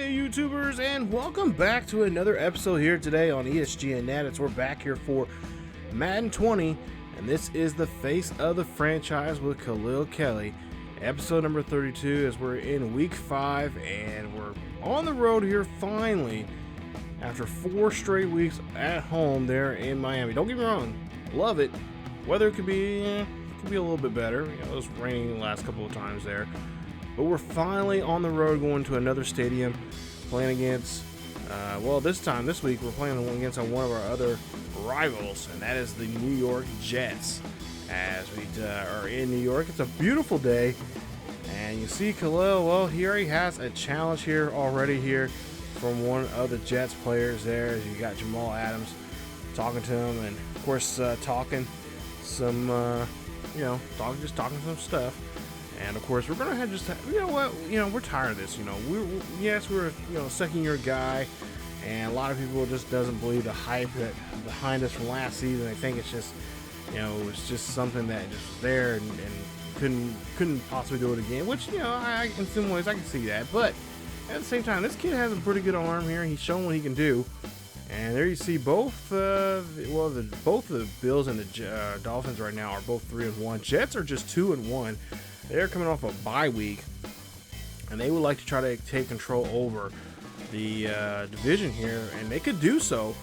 Hey YouTubers, and welcome back to another episode here today on ESGNet. We're back here for Madden 20, and this is the face of the franchise with Khalil Kelley. Episode number 32 as we're in week 5 and we're on the road here finally after 4 straight weeks at home there in Miami. Don't get me wrong, love it. Weather could be a little bit better. You know, it was raining the last couple of times there. But we're finally on the road going to another stadium, playing against, this week we're playing against one of our other rivals, and that is the New York Jets. As we are in New York, it's a beautiful day, and you see Khalil, well, he already has a challenge here already here from one of the Jets players there. As you got Jamal Adams talking to him, and of course talking some, talking some stuff. And of course, we're gonna have we're tired of this. We're second year guy, and a lot of people just doesn't believe the hype that behind us from last season. They think it's just, it's just something that just was there and couldn't possibly do it again. Which, I in some ways I can see that, but at the same time, this kid has a pretty good arm here. He's shown what he can do. And there you see both the Bills and the Dolphins right now are both 3-1. Jets are just 2-1. They're coming off a bye week, and they would like to try to take control over the division here, and they could do so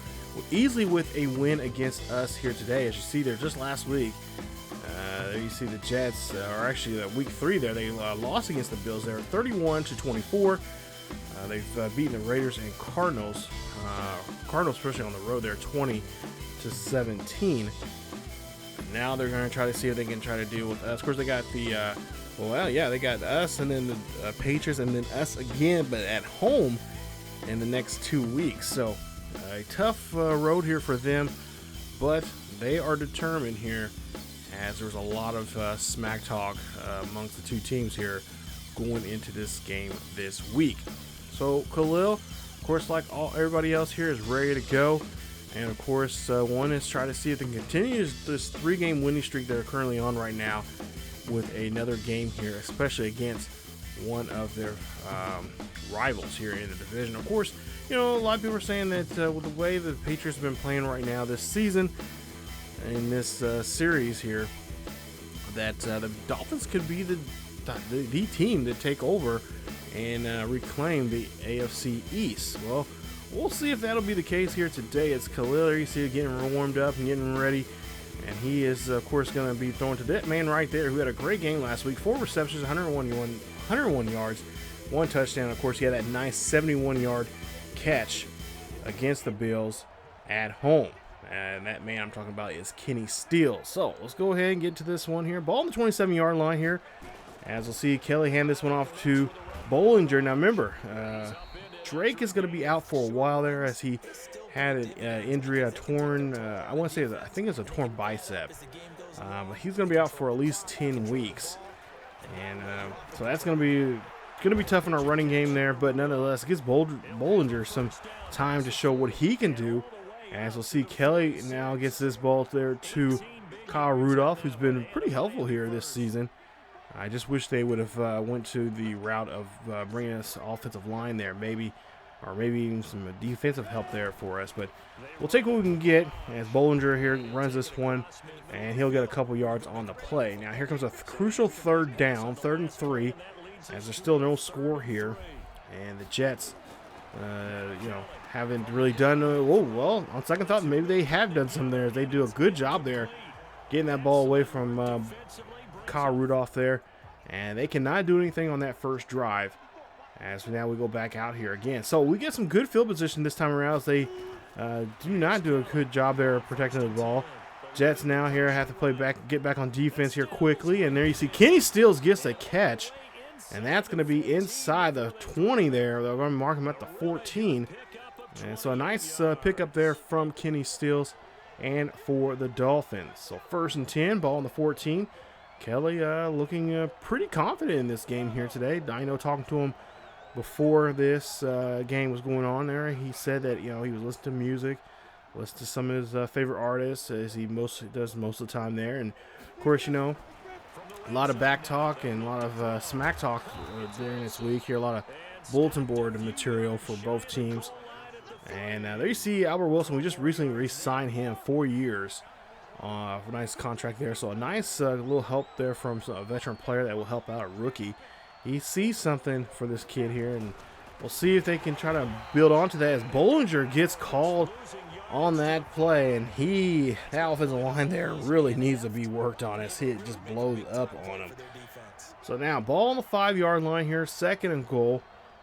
easily with a win against us here today. As you see there, just last week, there you see the Jets, or actually week 3 there, they lost against the Bills there, 31-24. They've beaten the Raiders and Cardinals. Cardinals, especially on the road there, 20-17. Now they're going to try to see if they can try to deal with us. Of course, they got they got us and then the Patriots and then us again, but at home in the next 2 weeks. So a tough road here for them, but they are determined here, as there's a lot of smack talk amongst the two teams here going into this game this week. So Khalil, of course, like everybody else here, is ready to go. And of course, one is try to see if they can continue this 3-game winning streak they're currently on right now with another game here, especially against one of their rivals here in the division. Of course, a lot of people are saying that with the way the Patriots have been playing right now this season in this series here, that the Dolphins could be the team to take over and reclaim the AFC East. Well, we'll see if that'll be the case here today. It's Khalil. You see it getting warmed up and getting ready. And he is, of course, going to be throwing to that man right there who had a great game last week. 4 receptions, 101 yards, 1 touchdown. Of course, he had that nice 71-yard catch against the Bills at home. And that man I'm talking about is Kenny Steele. So let's go ahead and get to this one here. Ball on the 27-yard line here. As we'll see, Kelley hand this one off to Bollinger. Now remember, Drake is going to be out for a while there, as he had an injury, a torn, I think it's a torn bicep. But he's going to be out for at least 10 weeks. And so that's going to be tough in our running game there, but nonetheless, it gives Bollinger some time to show what he can do. As we'll see, Kelley now gets this ball there to Kyle Rudolph, who's been pretty helpful here this season. I just wish they would have went to the route of bringing us offensive line there, maybe even some defensive help there for us. But we'll take what we can get, as Bollinger here runs this one, and he'll get a couple yards on the play. Now here comes a crucial 3rd down, 3rd and 3, as there's still no score here, and the Jets, haven't really done. Well, on second thought, maybe they have done some there. They do a good job there, getting that ball away from Kyle Rudolph there, and they cannot do anything on that first drive. As now we go back out here again, so we get some good field position this time around, as they do not do a good job there of protecting the ball. Jets now here have to get back on defense here quickly, and there you see Kenny Steele gets a catch, and that's going to be inside the 20 there. They're going to mark him at the 14, and so a nice pickup there from Kenny Steele and for the Dolphins. So 1st and 10, ball on the 14. Kelley looking pretty confident in this game here today. Dino talking to him before this game was going on there. He said that, he was listening to music, listening to some of his favorite artists, as he mostly does most of the time there. And, of course, a lot of back talk and a lot of smack talk during this week here. A lot of bulletin board material for both teams. And there you see Albert Wilson. We just recently re-signed him 4 years. Nice contract there. So a nice little help there from a veteran player that will help out a rookie. He sees something for this kid here, and we'll see if they can try to build onto that as Bollinger gets called on that play. And that offensive line there really needs to be worked on as it just blows up on him. So now ball on the 5-yard line here, 2nd and goal.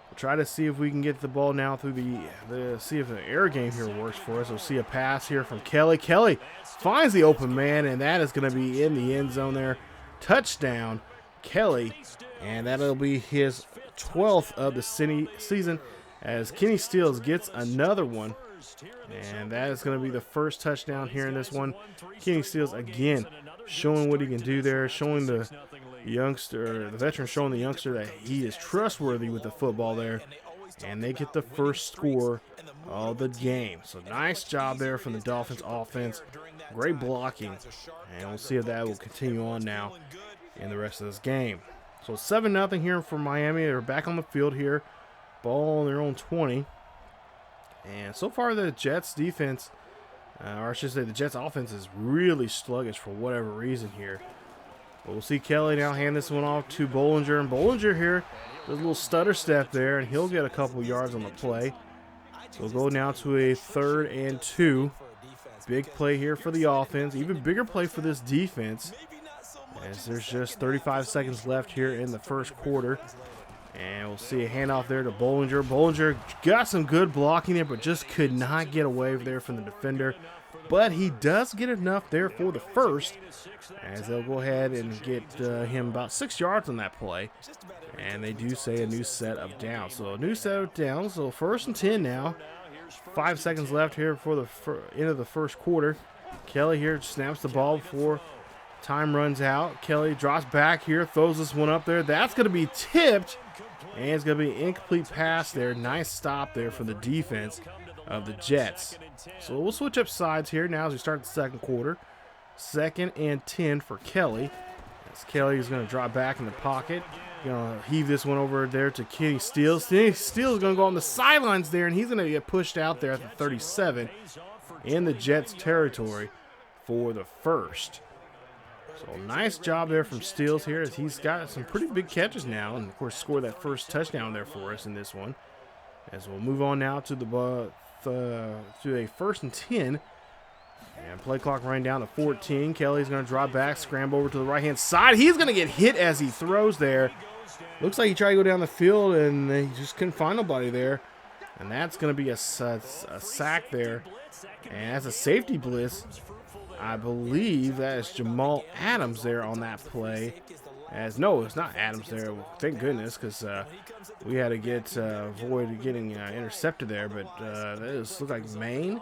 We'll try to see if we can get the ball now through see if the air game here works for us. We'll see a pass here from Kelley. Kelley finds the open man, and that is going to be in the end zone there. Touchdown, Kelley, and that'll be his 12th of the season as Kenny Stills gets another one. And that is going to be the first touchdown here in this one. Kenny Stills again showing what he can do there, showing the veteran showing the youngster that he is trustworthy with the football there. And they get the first score of the game. So nice job there from the Dolphins offense. Great blocking. And we'll see if that will continue on now in the rest of this game. So 7-0 here for Miami. They're back on the field here. Ball on their own 20. And so far the Jets defense, or I should say the Jets offense, is really sluggish for whatever reason here. But we'll see Kelley now hand this one off to Bollinger. And Bollinger here does a little stutter step there, and he'll get a couple yards on the play. So we'll go now to a 3rd and 2. Big play here for the offense. Even bigger play for this defense, as there's just 35 seconds left here in the first quarter. And we'll see a handoff there to Bollinger. Bollinger got some good blocking there, but just could not get away there from the defender. But he does get enough there for the first, as they'll go ahead and get him about 6 yards on that play. And they do say a new set of downs. So a new set of downs. So 1st and 10 now. 5 seconds left here before the end of the first quarter. Kelley here snaps the ball before time runs out. Kelley drops back here, throws this one up there. That's going to be tipped, and it's going to be an incomplete pass there. Nice stop there for the defense of the Jets. So we'll switch up sides here now as we start the second quarter. 2nd and 10 for Kelley. As Kelley is going to drop back in the pocket. Going to heave this one over there to Kenny Stills. Kenny Stills is going to go on the sidelines there, and he's going to get pushed out there at the 37 in the Jets territory for the first. So nice job there from Stills here, as he's got some pretty big catches now, and of course scored that first touchdown there for us in this one. As we'll move on now to a 1st and 10. And play clock running down to 14. Kelley's going to drop back, scramble over to the right-hand side. He's going to get hit as he throws there. Looks like he tried to go down the field, and he just couldn't find nobody there. And that's going to be a sack there. And as a safety blitz, I believe that is Jamal Adams there on that play. No, it's not Adams there. Thank goodness, because we had to avoid getting intercepted there. But it looks like Maine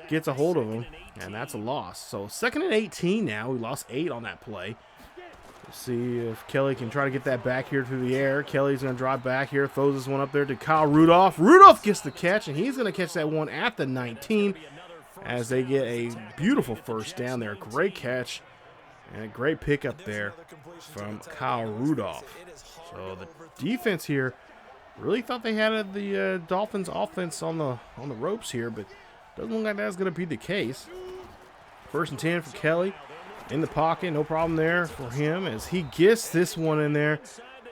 gets a hold of him, and that's a loss. So 2nd and 18 now. We lost 8 on that play. We'll see if Kelley can try to get that back here through the air. Kelley's going to drop back here, throws this one up there to Kyle Rudolph. Rudolph gets the catch, and he's going to catch that one at the 19 as they get a beautiful first down there. Great catch and a great pickup there from Kyle Rudolph. So the defense here really thought they had the Dolphins offense on the ropes here, but doesn't look like that's going to be the case. 1st and 10 for Kelley in the pocket. No problem there for him as he gets this one in there.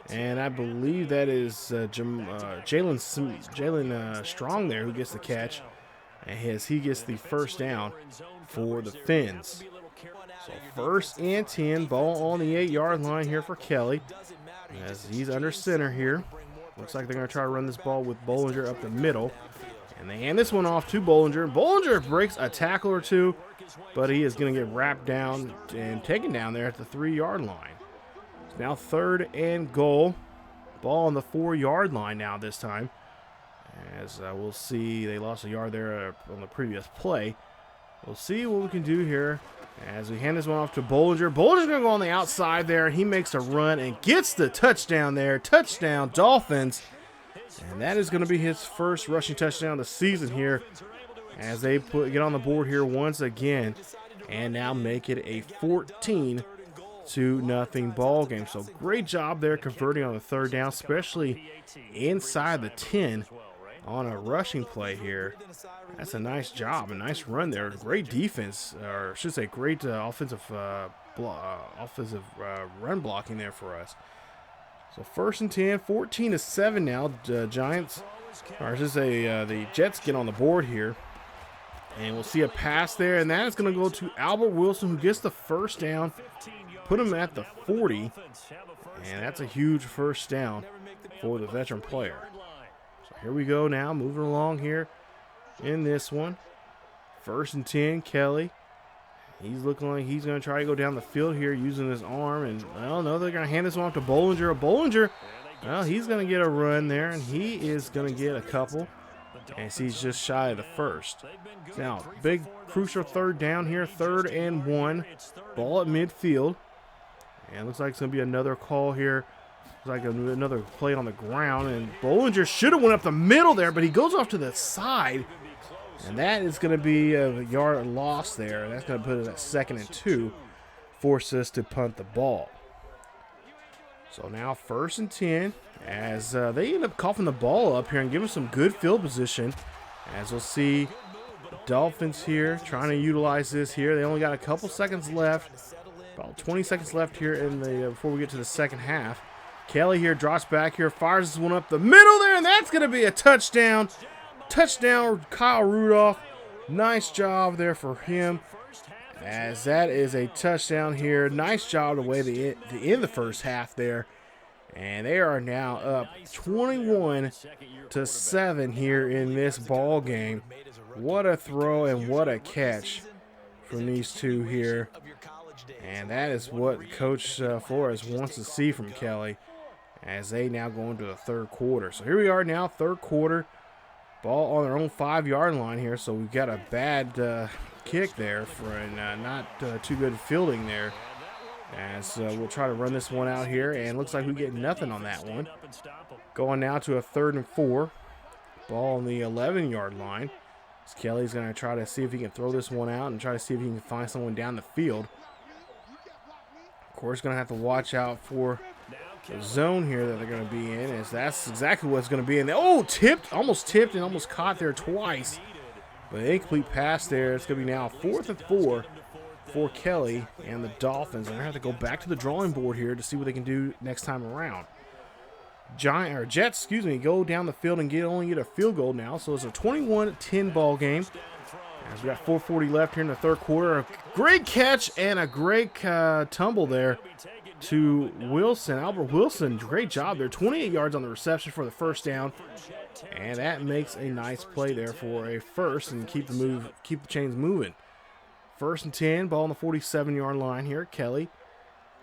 And I believe that is Jalen Strong there who gets the catch. As he gets the first down for the Fins. So 1st and 10, ball on the 8-yard line here for Kelley. As he's under center here. Looks like they're going to try to run this ball with Bollinger up the middle. And they hand this one off to Bollinger. Bollinger breaks a tackle or two, but he is going to get wrapped down and taken down there at the 3-yard line. It's now 3rd and goal. Ball on the 4-yard line now this time. As we'll see, they lost a yard there on the previous play. We'll see what we can do here as we hand this one off to Bollinger. Bollinger's going to go on the outside there, and he makes a run and gets the touchdown there. Touchdown, Dolphins. And that is going to be his first rushing touchdown of the season here as they get on the board here once again and now make it a 14-7 2-0 ball game. So great job there converting on the third down, especially inside the 10 on a rushing play here. That's a nice job, a nice run there. Great defense, or I should say great offensive run blocking there for us. So 1st and 10, 14-7 now. Giants, or I should say the Jets get on the board here. And we'll see a pass there, and that is going to go to Albert Wilson, who gets the first down, put him at the 40, and that's a huge first down for the veteran player. So here we go now, moving along here in this one. 1st and 10, Kelley. He's looking like he's going to try to go down the field here using his arm, and well, no, they're going to hand this one off to Bollinger. Bollinger, well, he's going to get a run there, and he is going to get a couple. And he's just shy of the first. Now, big crucial third down here, 3rd and 1. Ball at midfield. And looks like it's going to be another call here. Looks like another play on the ground. And Bollinger should have went up the middle there, but he goes off to the side. And that is going to be a yard loss there. That's going to put us at 2nd and 2. Force us to punt the ball. So now 1st and 10. As they end up coughing the ball up here and giving some good field position. As we'll see the Dolphins here trying to utilize this here. They only got a couple seconds left. About 20 seconds left here in the before we get to the second half. Kelley here drops back here, fires this one up the middle there, and that's going to be a touchdown. Touchdown, Kyle Rudolph. Nice job there for him. As that is a touchdown here. Nice job the way they end the first half there. And they are now up 21-7 here in this ball game. What a throw and what a catch from these two here. And that is what Coach Flores wants to see from Kelley as they now go into the 3rd quarter. So here we are now, 3rd quarter. Ball on their own 5-yard line here. So we've got a bad kick there for not too good fielding there. As we'll try to run this one out here, and looks like we get nothing on that one. Going now to a 3rd and 4. Ball on the 11-yard line. As Kelley's going to try to see if he can throw this one out and try to see if he can find someone down the field. Of course, going to have to watch out for the zone here that they're going to be in, as that's exactly what's going to be in there. Oh, almost tipped and almost caught there twice. But an incomplete pass there. It's going to be now 4th and 4. For Kelley and the Dolphins. And they're going to have to go back to the drawing board here to see what they can do next time around. Jets, go down the field and only get a field goal now. So it's a 21-10 ball game. As we got 4:40 left here in the 3rd quarter. A great catch and a great tumble there to Wilson. Albert Wilson, great job there. 28 yards on the reception for the first down. And that makes a nice play there for a first and keep the chains moving. 1st and 10, ball on the 47-yard line here. Kelley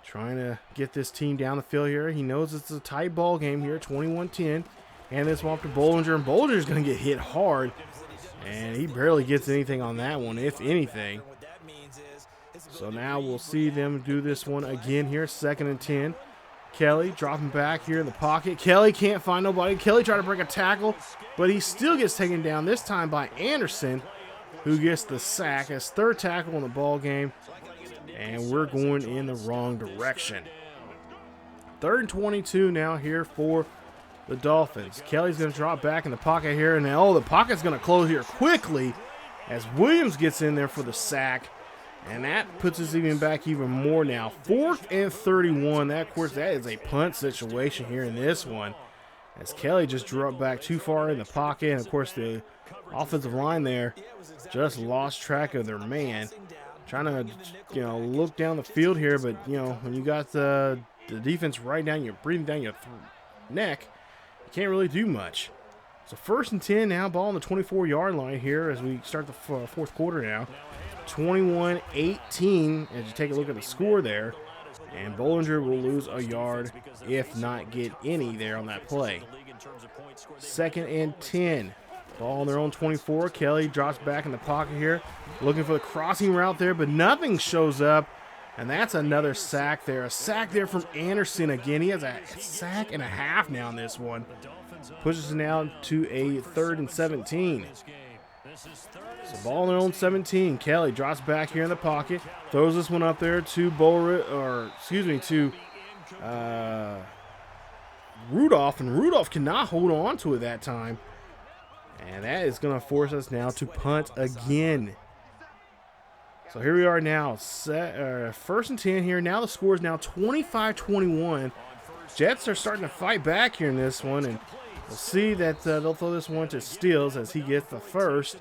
trying to get this team down the field here. He knows it's a tight ball game here, 21-10. And this one up to Bollinger, and Bollinger's going to get hit hard. And he barely gets anything on that one, if anything. So now we'll see them do this one again here, 2nd and 10. Kelley dropping back here in the pocket. Kelley can't find nobody. Kelley tried to break a tackle, but he still gets taken down, this time by Anderson, who gets the sack as 3rd tackle in the ball game, and we're going in the wrong direction. 3rd and 22 now here for the Dolphins. Kelley's going to drop back in the pocket here, and now the pocket's going to close here quickly as Williams gets in there for the sack, and that puts us back even more now. 4th and 31. That, of course, that is a punt situation here in this one, as Kelley just dropped back too far in the pocket, and of course the offensive line there just lost track of their man. Trying to, look down the field here, but, when you got the defense breathing down your neck, you can't really do much. So 1st and 10 now, ball on the 24-yard line here as we start the 4th quarter now. 21-18 as you take a look at the score there. And Bollinger will lose a yard, if not get any there on that play. 2nd and 10. Ball on their own 24. Kelley drops back in the pocket here, looking for the crossing route there, but nothing shows up. And that's another sack there. A sack there from Anderson again. He has a sack and a half now in this one. Pushes it now to a 3rd and 17. So ball on their own 17. Kelley drops back here in the pocket, throws this one up there to Rudolph, and Rudolph cannot hold on to it that time. And that is going to force us now to punt again. So here we are now, first and 10 here. Now the score is now 25-21. Jets are starting to fight back here in this one, and we'll see that they'll throw this one to Steels as he gets the first.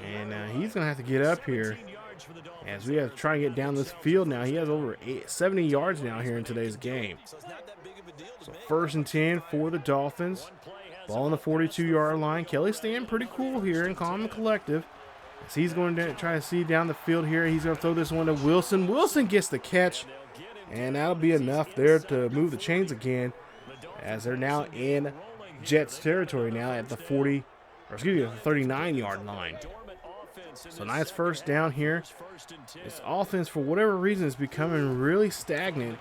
And he's going to have to get up here as we have to try and get down this field now. He has over 70 yards now here in today's game. So first and 10 for the Dolphins. Ball on the 42-yard line. Kelley staying pretty cool here and calm and collective. As he's going to try to see down the field here. He's going to throw this one to Wilson. Wilson gets the catch, and that'll be enough there to move the chains again, as they're now in Jets territory now at the 39-yard line. So nice first down here. This offense, for whatever reason, is becoming really stagnant.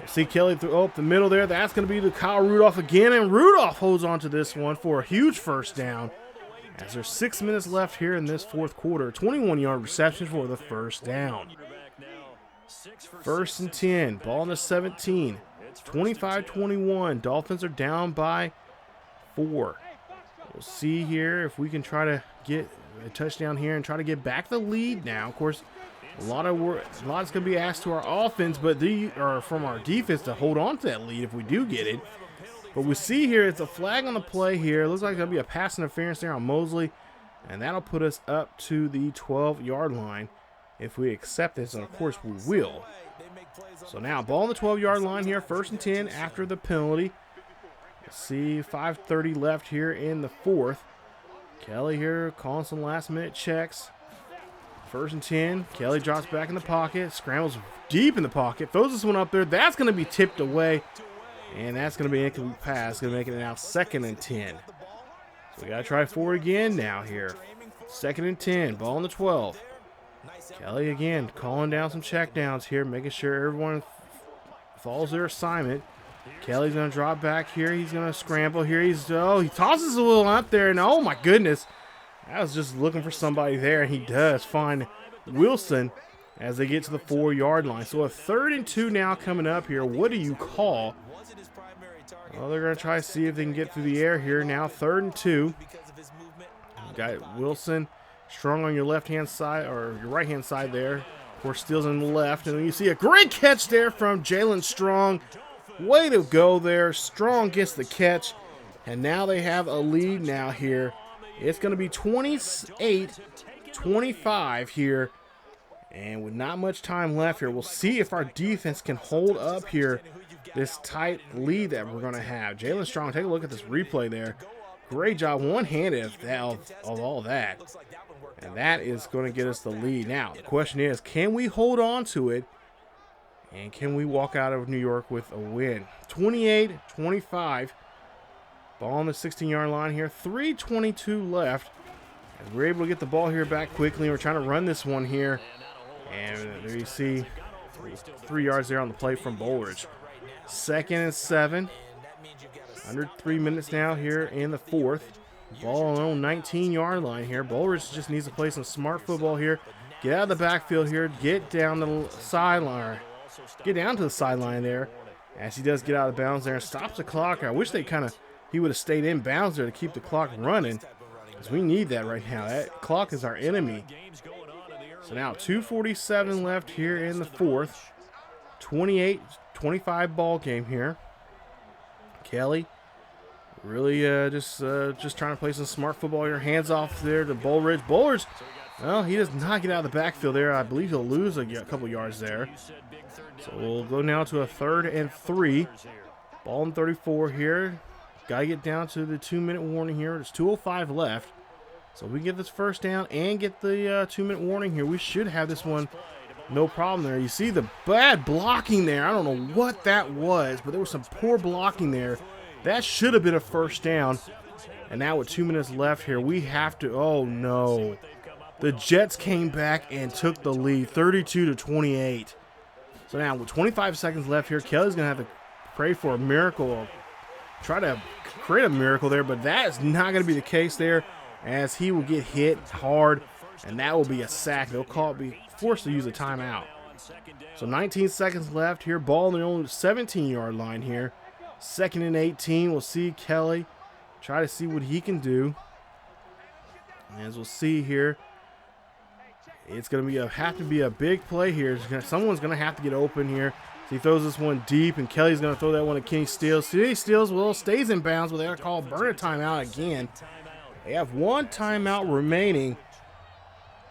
See Kelley throw up the middle there. That's going to be to Kyle Rudolph again, and Rudolph holds on to this one for a huge first down. As there's 6 minutes left here in this fourth quarter, 21-yard reception for the first down. First and 10, ball on the 17, 25-21. Dolphins are down by 4. We'll see here if we can try to get a touchdown here and try to get back the lead now. Of course, a lot is going to be asked to our offense, but from our defense to hold on to that lead if we do get it. But we see here it's a flag on the play here. It looks like there'll be a pass interference there on Mosley, and that'll put us up to the 12-yard line if we accept this, and of course we will. So now ball on the 12-yard line here, first and 10 after the penalty. Let's see, 5:30 left here in the fourth. Kelley here calling some last-minute checks. First and 10. Kelley drops back in the pocket, scrambles deep in the pocket, throws this one up there. That's going to be tipped away, and that's going to be an incomplete pass. Going to make it now second and 10. So we got to try for it again now here. Second and 10. Ball on the 12. Kelley again calling down some checkdowns here, making sure everyone follows their assignment. Kelley's going to drop back here. He's going to scramble here. He tosses a little out there, and oh my goodness. I was just looking for somebody there, and he does find Wilson as they get to the 4-yard line. So a 3rd and 2 now coming up here. What do you call? Well, they're going to try to see if they can get through the air here. Now 3rd and 2. Got Wilson strong on your left-hand side, or your right-hand side there. Of course, Steele's on the left. And you see a great catch there from Jalen Strong. Way to go there. Strong gets the catch. And now they have a lead now here. It's going to be 28-25 here. And with not much time left here, we'll see if our defense can hold up here this tight lead that we're going to have. Jalen Strong, take a look at this replay there. Great job, one-handed of all that. And that is going to get us the lead. Now, the question is, can we hold on to it? And can we walk out of New York with a win? 28-25. Ball on the 16-yard line here. 3:22 left. As we're able to get the ball here back quickly. We're trying to run this one here. And there you see 3 yards there on the play from Bullridge. 2nd and 7. Under 3 minutes now here in the fourth. Ball on the own 19-yard line here. Bullridge just needs to play some smart football here. Get out of the backfield here. Get down the sideline. Get down to the sideline there. As he does get out of bounds there and stops the clock. I wish he would have stayed in bounds there to keep the clock running, because we need that right now. That clock is our enemy. So now 2:47 left here in the fourth. 28-25 ball game here. Kelley really just trying to play some smart football here. Hands off there to Bullridge. Bullridge, well, he does not get out of the backfield there. I believe he'll lose a couple yards there. So we'll go now to a 3rd and 3. Ball in 34 here. Got to get down to the 2-minute warning here. There's 2:05 left. So we can get this first down and get the 2-minute warning here. We should have this one no problem there. You see the bad blocking there. I don't know what that was, but there was some poor blocking there. That should have been a first down. And now with 2 minutes left here, we have to, oh no. The Jets came back and took the lead, 32-28. So now with 25 seconds left here, Kelley's going to have to pray for a miracle, or try to create a miracle there, but that is not going to be the case there. as he will get hit hard, and that will be a sack. They'll be forced to use a timeout. So 19 seconds left here. Ball on the own 17-yard line here. 2nd and 18. We'll see Kelley try to see what he can do. As we'll see here, it's going to have to be a big play here. Someone's going to have to get open here. So he throws this one deep, and Kelley's going to throw that one to Kenny Stills. Kenny Stills, well, stays in bounds, but they're called burn a timeout again. They have one timeout remaining.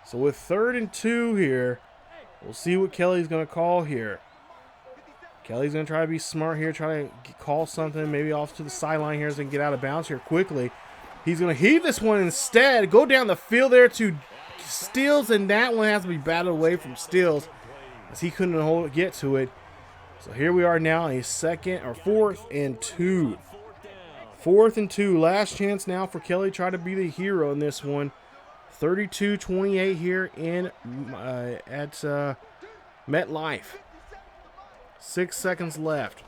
So with 3rd and 2 here, we'll see what Kelley's going to call here. Kelley's going to try to be smart here, try to call something maybe off to the sideline here so they can get out of bounds here quickly. He's going to heave this one instead, go down the field there to Stills, and that one has to be batted away from Stills as he couldn't get to it. So here we are now, a 4th and 2. 4th and 2, last chance now for Kelley. Try to be the hero in this one. 32-28 here at MetLife. 6 seconds left.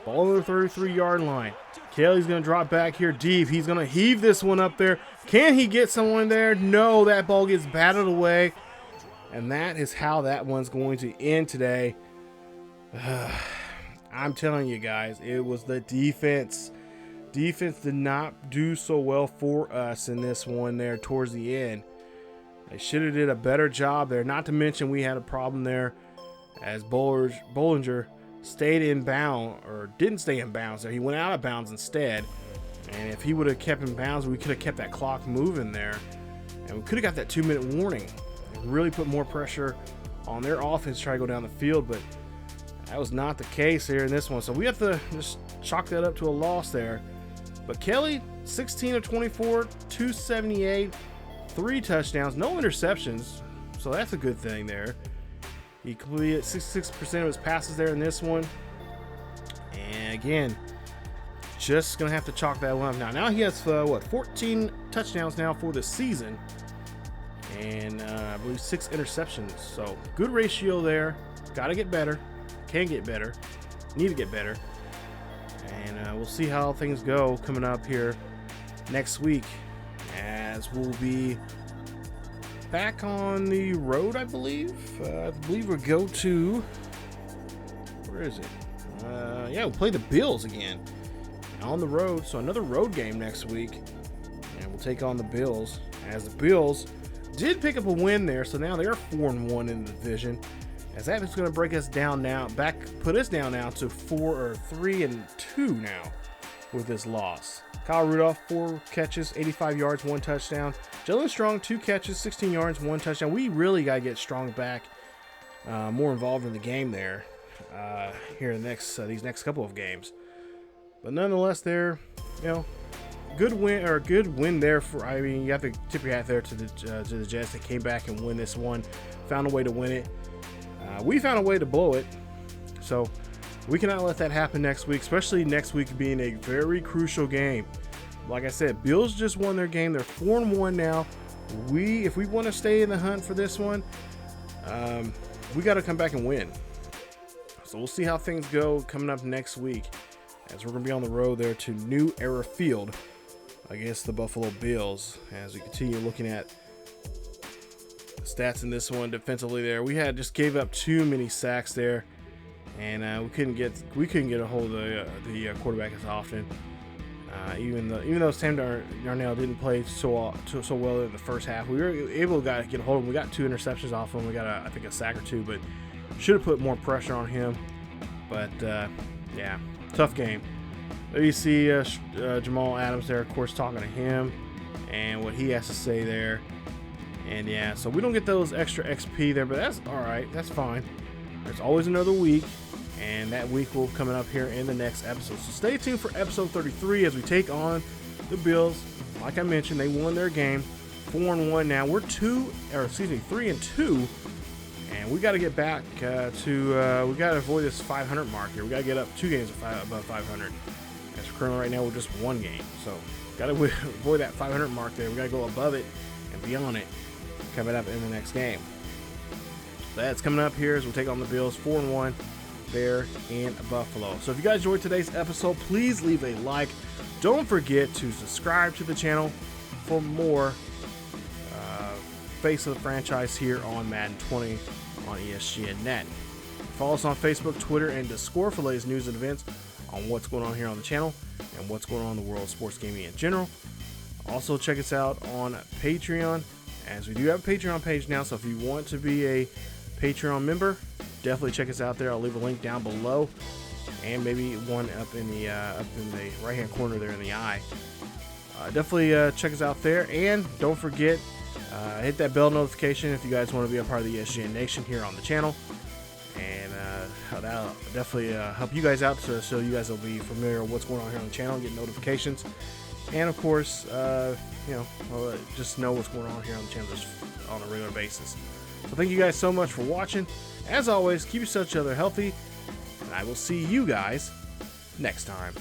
Ball on the 33-yard line. Kelley's going to drop back here deep. He's going to heave this one up there. Can he get someone there? No, that ball gets batted away. And that is how that one's going to end today. I'm telling you guys, it was the defense. Defense did not do so well for us in this one there towards the end. They should have did a better job there. Not to mention we had a problem there as Bollinger stayed in bounds, or didn't stay in bounds there. He went out of bounds instead. And if he would have kept in bounds, we could have kept that clock moving there. And we could have got that 2-minute warning. And really put more pressure on their offense to try to go down the field. But that was not the case here in this one. So we have to just chalk that up to a loss there. But Kelley, 16 of 24, 278, 3 touchdowns, no interceptions. So that's a good thing there. He completed 66% of his passes there in this one. And again, just going to have to chalk that one up. Now he has, 14 touchdowns now for the season. And I believe 6 interceptions. So good ratio there. Got to get better. Can get better. Need to get better. And we'll see how things go coming up here next week, as we'll be back on the road, I believe. We'll go to, where is it? Yeah, we'll play the Bills again on the road. So another road game next week, and we'll take on the Bills, as the Bills did pick up a win there. So now they're 4-1 in the division, as that is going to break us down now, put us down now to 3-2 now with this loss. Kyle Rudolph, 4 catches, 85 yards, 1 touchdown. Jalen Strong, 2 catches, 16 yards, 1 touchdown. We really got to get Strong back, more involved in the game there here in these next couple of games. But nonetheless, there, good win there for. I mean, you have to tip your hat there to the Jets that came back and win this one, found a way to win it. We found a way to blow it, so we cannot let that happen next week, especially next week being a very crucial game. Like I said, Bills just won their game. They're 4-1 now. If we want to stay in the hunt for this one, we got to come back and win. So we'll see how things go coming up next week, as we're going to be on the road there to New Era Field against the Buffalo Bills, as we continue looking at stats in this one defensively there. We just gave up too many sacks there, and we couldn't get a hold of the quarterback as often. Even though Sam Darnell didn't play so well in the first half, we were able to get a hold of him. We got 2 interceptions off him. We got I think a sack or 2, but should have put more pressure on him. But yeah, tough game. There you see Jamal Adams there, of course, talking to him and what he has to say there. And yeah, so we don't get those extra XP there, but that's all right. That's fine. There's always another week, and that week will be coming up here in the next episode. So stay tuned for episode 33 as we take on the Bills. Like I mentioned, they won their game, 4-1 now. We're 3-2, and we got to get back we got to avoid this 500 mark here. We got to get up 2 games above 500. As for currently right now, we're just 1 game, so got to avoid that 500 mark there. We got to go above it and beyond it coming up in the next game. That's coming up here as we'll take on the Bills, 4-1 there in Buffalo. So if you guys enjoyed today's episode, please leave a like. Don't forget to subscribe to the channel. for more face of the franchise here on Madden 20 on ESGNet. Follow us on Facebook, Twitter, and Discord for latest news and events on what's going on here on the channel and what's going on in the world of sports gaming in general. Also, check us out on Patreon, as we do have a Patreon page now, so if you want to be a Patreon member, definitely check us out there. I'll leave a link down below, and maybe one up in the right-hand corner there in the eye. Definitely check us out there, and don't forget, hit that bell notification if you guys want to be a part of the ESGN Nation here on the channel, and that'll definitely help you guys out, so you guys will be familiar with what's going on here on the channel and get notifications, and of course, just know what's going on here on the channel just on a regular basis. So thank you guys so much for watching. As always, keep yourself each other healthy, and I will see you guys next time.